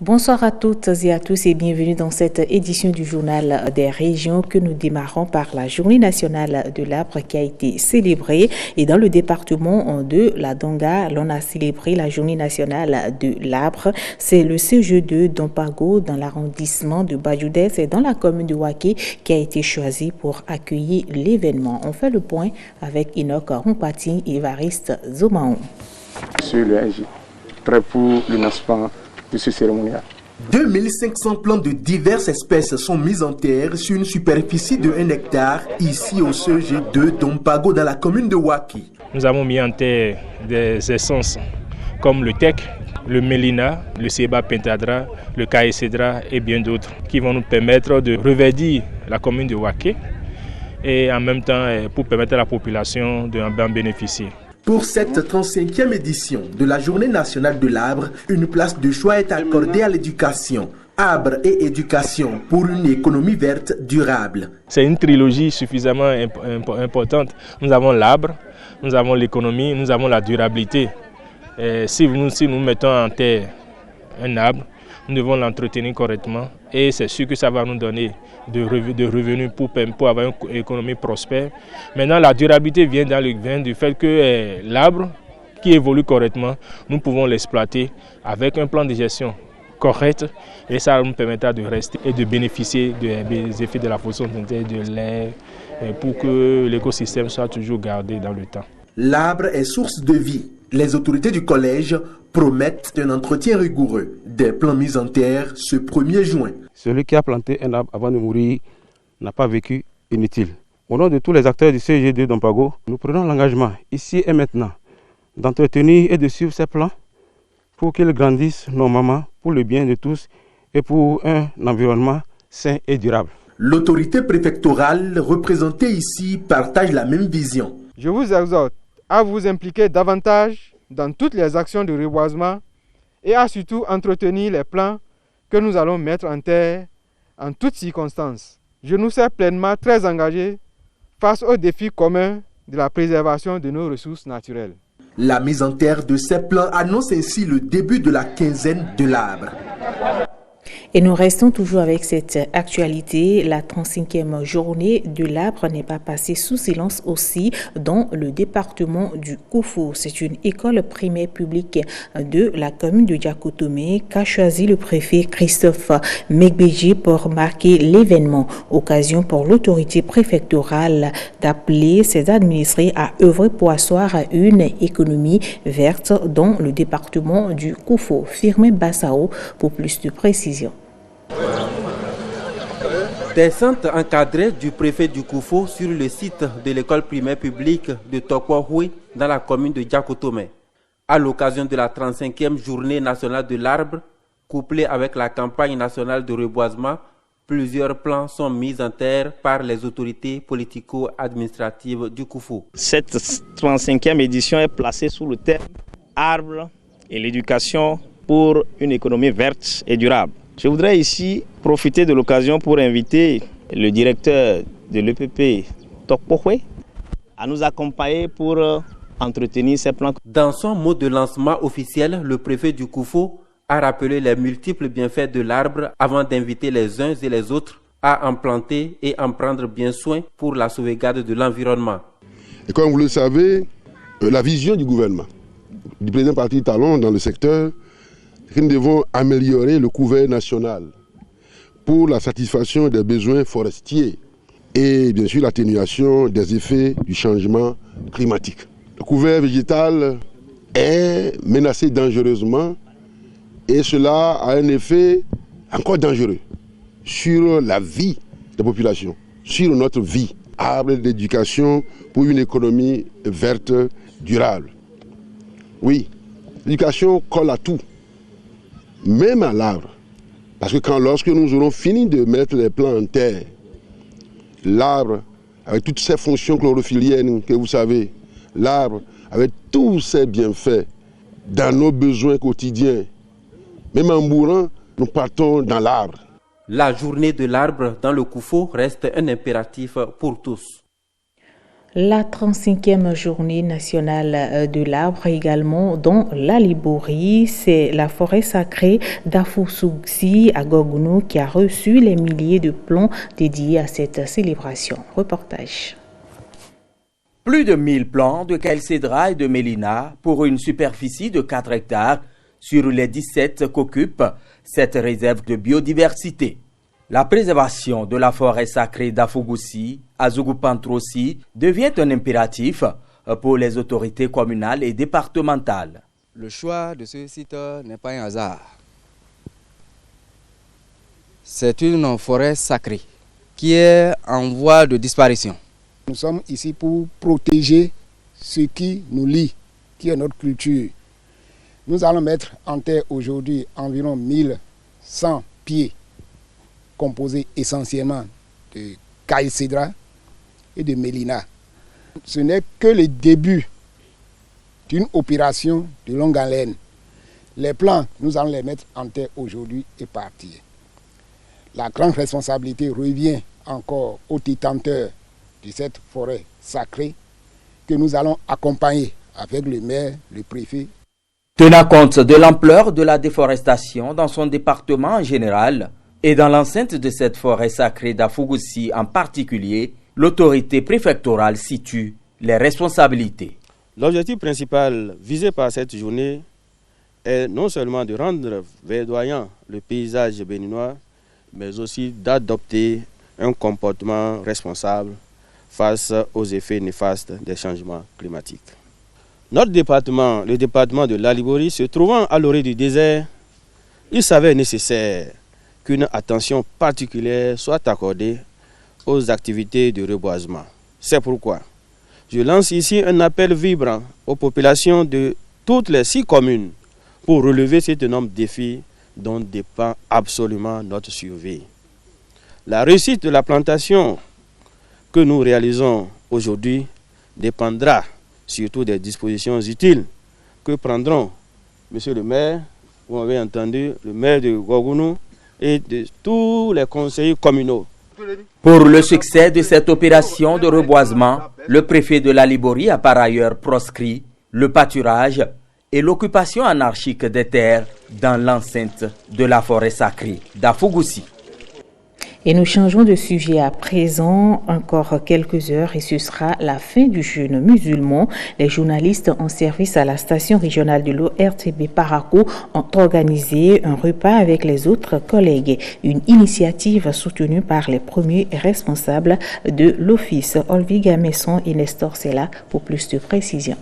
Bonsoir à toutes et à tous et bienvenue dans cette édition du Journal des régions que nous démarrons par la Journée nationale de l'arbre qui a été célébrée. Et dans le département de la Donga, l'on a célébré la Journée nationale de l'arbre. C'est le CG2 d'Ompago dans l'arrondissement de Badjoudès et dans la commune de Waké qui a été choisi pour accueillir l'événement. On fait le point avec Enoch Rompati et Évariste Zomaon. Sur le NJ, prêt pour le lancement de ce cérémonial. 2500 plants de diverses espèces sont mis en terre sur une superficie de 1 hectare ici au CG2 d'Ompago dans la commune de Waké. Nous avons mis en terre des essences comme le teck, le mélina, le ceiba pentadra, le caïcédra et bien d'autres qui vont nous permettre de reverdir la commune de Waké et en même temps pour permettre à la population d'en bénéficier. Pour cette 35e édition de la Journée nationale de l'arbre, une place de choix est accordée à l'éducation. Arbre et éducation pour une économie verte durable. C'est une trilogie suffisamment importante. Nous avons l'arbre, nous avons l'économie, nous avons la durabilité. Et si nous mettons en terre un arbre, nous devons l'entretenir correctement et c'est sûr que ça va nous donner de revenus pour avoir une économie prospère. Maintenant, la durabilité vient du fait que l'arbre qui évolue correctement, nous pouvons l'exploiter avec un plan de gestion correct et ça nous permettra de rester et de bénéficier des effets de la photosynthèse, de l'air, pour que l'écosystème soit toujours gardé dans le temps. L'arbre est source de vie. Les autorités du collège promettent un entretien rigoureux des plants mis en terre ce 1er juin. Celui qui a planté un arbre avant de mourir n'a pas vécu inutile. Au nom de tous les acteurs du CG2 d'Ompago, nous prenons l'engagement, ici et maintenant, d'entretenir et de suivre ces plants pour qu'ils grandissent normalement, pour le bien de tous et pour un environnement sain et durable. L'autorité préfectorale représentée ici partage la même vision. Je vous exhorte à vous impliquer davantage dans toutes les actions de reboisement et à surtout entretenir les plants que nous allons mettre en terre en toutes circonstances. Je nous sais pleinement très engagés face aux défis communs de la préservation de nos ressources naturelles. La mise en terre de ces plants annonce ainsi le début de la quinzaine de l'arbre. Et nous restons toujours avec cette actualité. La 35e journée de l'arbre n'est pas passée sous silence aussi dans le département du Koufou. C'est une école primaire publique de la commune de Diakotomé qu'a choisi le préfet Christophe Megbeji pour marquer l'événement. Occasion pour l'autorité préfectorale d'appeler ses administrés à œuvrer pour asseoir une économie verte dans le département du Koufou. Firmin Bassao pour plus de précision. Des centres encadrés du préfet du Koufou sur le site de l'école primaire publique de Tokwahoui dans la commune de Diakotomé. À l'occasion de la 35e journée nationale de l'arbre, couplée avec la campagne nationale de reboisement, plusieurs plans sont mis en terre par les autorités politico-administratives du Koufou. Cette 35e édition est placée sous le thème « Arbre et l'éducation pour une économie verte et durable ». Je voudrais ici profiter de l'occasion pour inviter le directeur de l'EPP Tokpohwe à nous accompagner pour entretenir ces plans. Dans son mot de lancement officiel, le préfet du Koufou a rappelé les multiples bienfaits de l'arbre avant d'inviter les uns et les autres à en planter et en prendre bien soin pour la sauvegarde de l'environnement. Et comme vous le savez, la vision du gouvernement, du président Patrice Talon dans le secteur, que nous devons améliorer le couvert national pour la satisfaction des besoins forestiers et bien sûr l'atténuation des effets du changement climatique. Le couvert végétal est menacé dangereusement et cela a un effet encore dangereux sur la vie des populations, sur notre vie. Arbre d'éducation pour une économie verte durable. Oui, l'éducation colle à tout. Même à l'arbre. Parce que lorsque nous aurons fini de mettre les plants en terre, l'arbre, avec toutes ses fonctions chlorophylliennes que vous savez, l'arbre, avec tous ses bienfaits dans nos besoins quotidiens, même en mourant, nous partons dans l'arbre. La journée de l'arbre dans le Koufou reste un impératif pour tous. La 35e journée nationale de l'arbre également dans la Liborie, c'est la forêt sacrée d'Afousougsi à Gogounou qui a reçu les milliers de plants dédiés à cette célébration. Reportage. Plus de 1000 plants de Calcédra et de Mélina pour une superficie de 4 hectares sur les 17 qu'occupe cette réserve de biodiversité. La préservation de la forêt sacrée d'Afougoussi à Zougoupantrossi devient un impératif pour les autorités communales et départementales. Le choix de ce site n'est pas un hasard. C'est une forêt sacrée qui est en voie de disparition. Nous sommes ici pour protéger ce qui nous lie, qui est notre culture. Nous allons mettre en terre aujourd'hui environ 1100 pieds composés essentiellement de Calcédra et de Mélina. Ce n'est que le début d'une opération de longue haleine. Les plants, nous allons les mettre en terre aujourd'hui et partir. La grande responsabilité revient encore aux détenteurs de cette forêt sacrée que nous allons accompagner avec le maire, le préfet. Tenant compte de l'ampleur de la déforestation dans son département en général et dans l'enceinte de cette forêt sacrée d'Afougoussi en particulier, l'autorité préfectorale situe les responsabilités. L'objectif principal visé par cette journée est non seulement de rendre verdoyant le paysage béninois, mais aussi d'adopter un comportement responsable face aux effets néfastes des changements climatiques. Notre département, le département de la Liborie, se trouvant à l'orée du désert, il s'avère nécessaire qu'une attention particulière soit accordée aux activités de reboisement. C'est pourquoi je lance ici un appel vibrant aux populations de toutes les 6 communes pour relever cet énorme défi dont dépend absolument notre survie. La réussite de la plantation que nous réalisons aujourd'hui dépendra surtout des dispositions utiles que prendront Monsieur le maire, vous m'avez entendu, le maire de Gogounou et de tous les conseillers communaux. Pour le succès de cette opération de reboisement, le préfet de la Liborie a par ailleurs proscrit le pâturage et l'occupation anarchique des terres dans l'enceinte de la forêt sacrée d'Afougoussi. Et nous changeons de sujet à présent, encore quelques heures, et ce sera la fin du jeûne musulman. Les journalistes en service à la station régionale de l'ORTB Parakou ont organisé un repas avec les autres collègues. Une initiative soutenue par les premiers responsables de l'office. Olviga Messon et Nestor Sela pour plus de précisions.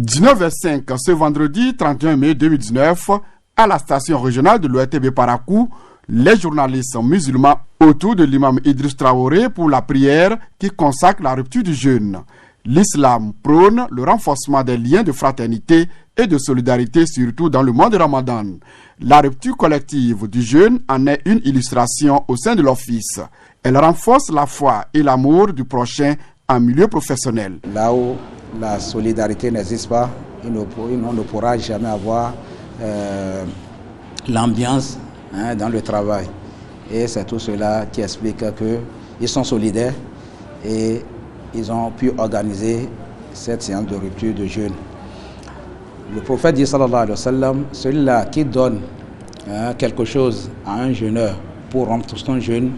19h05 ce vendredi 31 mai 2019, à la station régionale de l'ORTB Parakou, les journalistes musulmans autour de l'imam Idriss Traoré pour la prière qui consacre la rupture du jeûne. L'islam prône le renforcement des liens de fraternité et de solidarité, surtout dans le mois de Ramadan. La rupture collective du jeûne en est une illustration au sein de l'office. Elle renforce la foi et l'amour du prochain en milieu professionnel. Là où la solidarité n'existe pas, on ne pourra jamais avoir l'ambiance dans le travail. Et c'est tout cela qui explique qu'ils sont solidaires et ils ont pu organiser cette séance de rupture de jeûne. Le prophète dit, sallallahu alayhi wa sallam, celui-là qui donne quelque chose à un jeûneur pour rompre son jeûne,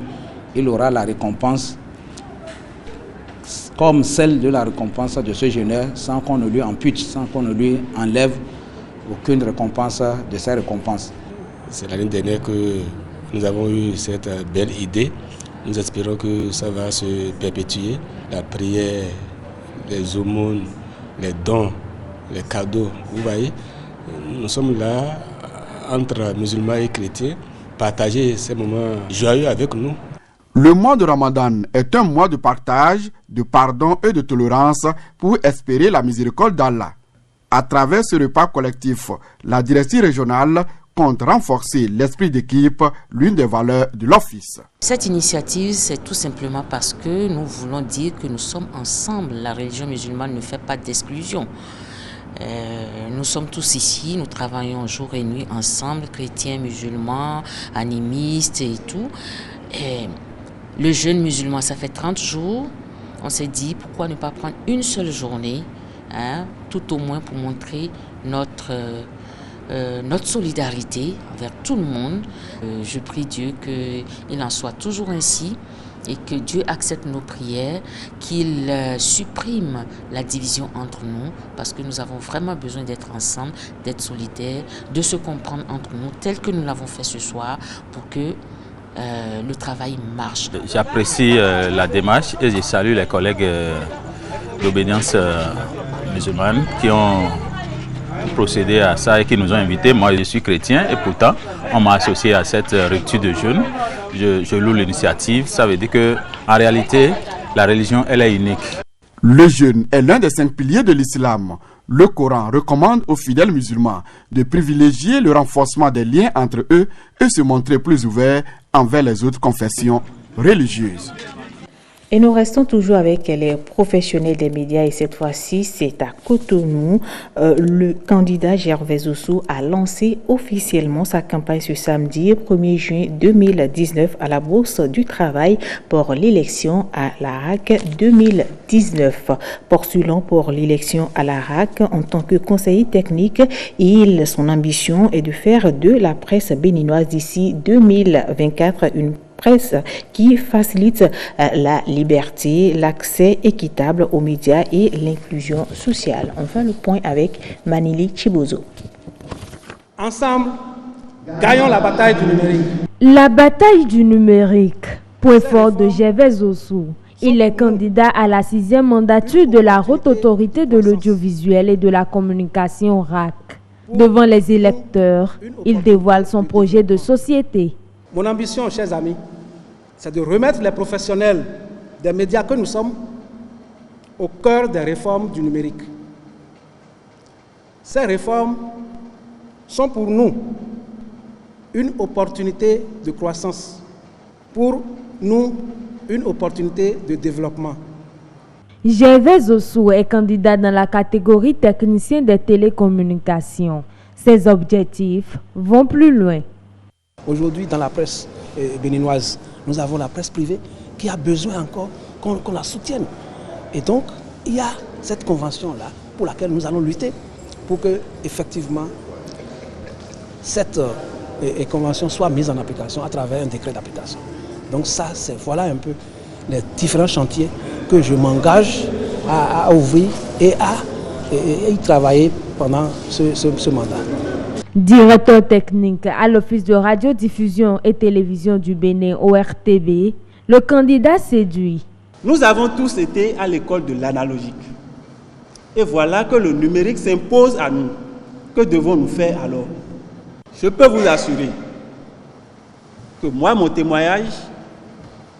il aura la récompense comme celle de la récompense de ce jeûneur, sans qu'on ne lui ampute, sans qu'on ne lui enlève aucune récompense de ses récompenses. C'est l'année dernière que nous avons eu cette belle idée. Nous espérons que ça va se perpétuer. La prière, les aumônes, les dons, les cadeaux. Vous voyez, nous sommes là, entre musulmans et chrétiens, partager ces moments joyeux avec nous. Le mois de Ramadan est un mois de partage, de pardon et de tolérance pour espérer la miséricorde d'Allah. À travers ce repas collectif, la direction régionale compte renforcer l'esprit d'équipe, l'une des valeurs de l'office. Cette initiative, c'est tout simplement parce que nous voulons dire que nous sommes ensemble. La religion musulmane ne fait pas d'exclusion. Nous sommes tous ici, nous travaillons jour et nuit ensemble, chrétiens, musulmans, animistes et tout. Et le jeûne musulman, ça fait 30 jours. on s'est dit pourquoi ne pas prendre une seule journée, tout au moins pour montrer notre solidarité envers tout le monde. Je prie Dieu qu'il en soit toujours ainsi et que Dieu accepte nos prières, qu'il supprime la division entre nous, parce que nous avons vraiment besoin d'être ensemble, d'être solidaires, de se comprendre entre nous, tel que nous l'avons fait ce soir, pour que le travail marche. J'apprécie la démarche et je salue les collègues d'obédience musulmane qui ont procédé à ça et qui nous ont invités. Moi, je suis chrétien et pourtant, on m'a associé à cette rupture de jeûne. Je loue l'initiative. Ça veut dire qu'en réalité, la religion, elle est unique. Le jeûne est l'un des 5 piliers de l'islam. Le Coran recommande aux fidèles musulmans de privilégier le renforcement des liens entre eux et se montrer plus ouverts envers les autres confessions religieuses. Et nous restons toujours avec les professionnels des médias et cette fois-ci, c'est à Cotonou. Le candidat Gervais Ossou a lancé officiellement sa campagne ce samedi 1er juin 2019 à la Bourse du Travail pour l'élection à la RAC 2019. Postulant pour l'élection à la RAC en tant que conseiller technique, son ambition est de faire de la presse béninoise d'ici 2024 une presse qui facilite la liberté, l'accès équitable aux médias et l'inclusion sociale. On fait le point avec Manili Chibozo. Ensemble, gagnons la bataille du numérique. La bataille du numérique, point fort de Gervais Ossou. Il est candidat à la 6e mandature de la Haute Autorité de l'Audiovisuel et de la Communication RAC. Devant les électeurs, il dévoile son projet de société. Mon ambition, chers amis, c'est de remettre les professionnels des médias que nous sommes au cœur des réformes du numérique. Ces réformes sont pour nous une opportunité de croissance, pour nous une opportunité de développement. Gervais Ossou est candidat dans la catégorie technicien des télécommunications. Ses objectifs vont plus loin. Aujourd'hui, dans la presse béninoise, nous avons la presse privée qui a besoin encore qu'on la soutienne. Et donc, il y a cette convention-là pour laquelle nous allons lutter pour que, effectivement, cette convention soit mise en application à travers un décret d'application. Donc ça, voilà un peu les différents chantiers que je m'engage à ouvrir et à y travailler pendant ce mandat. Directeur technique à l'Office de radiodiffusion et télévision du Bénin, ORTB, le candidat séduit. Nous avons tous été à l'école de l'analogique. Et voilà que le numérique s'impose à nous. Que devons-nous faire alors? Je peux vous assurer que moi, mon témoignage,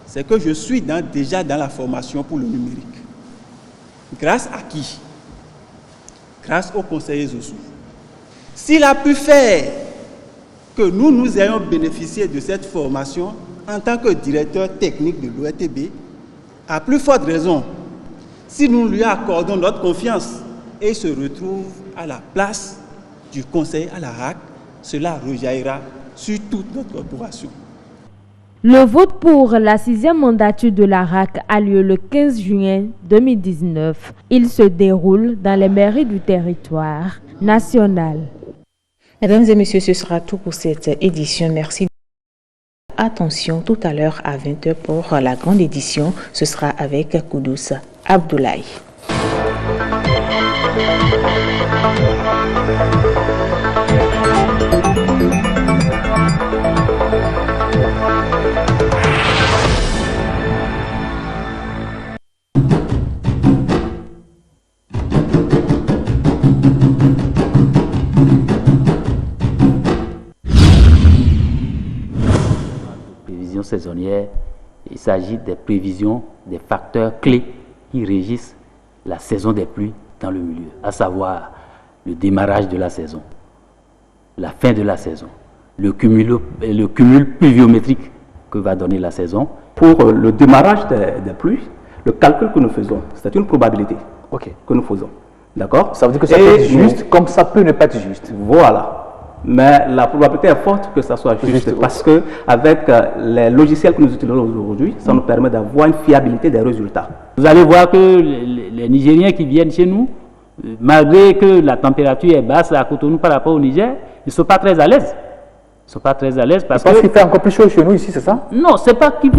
c'est que je suis déjà dans la formation pour le numérique. Grâce à qui? Grâce aux conseillers Ossou. S'il a pu faire que nous ayons bénéficié de cette formation en tant que directeur technique de l'ORTB, à plus forte raison, si nous lui accordons notre confiance et il se retrouve à la place du conseil à la RAC, cela rejaillira sur toute notre corporation. Le vote pour la 6e mandature de la RAC a lieu le 15 juin 2019. Il se déroule dans les mairies du territoire national. Mesdames et messieurs, ce sera tout pour cette édition. Merci. Attention, tout à l'heure à 20h pour la grande édition. Ce sera avec Koudous Abdoulaye. Saisonnière, il s'agit des prévisions des facteurs clés qui régissent la saison des pluies dans le milieu, à savoir le démarrage de la saison, la fin de la saison, le cumul pluviométrique que va donner la saison. Pour le démarrage des pluies, le calcul que nous faisons, c'est une probabilité que nous faisons. D'accord? Ça veut dire que ça peut être juste comme ça peut ne pas être juste. Voilà. Mais la probabilité est forte que ça soit juste parce que avec les logiciels que nous utilisons aujourd'hui, ça nous permet d'avoir une fiabilité des résultats. Vous allez voir que les Nigériens qui viennent chez nous, malgré que la température est basse à Cotonou par rapport au Niger, ils ne sont pas très à l'aise. Ils ne sont pas très à l'aise parce qu'il fait encore plus chaud chez nous ici, c'est ça? Non, c'est pas qu'il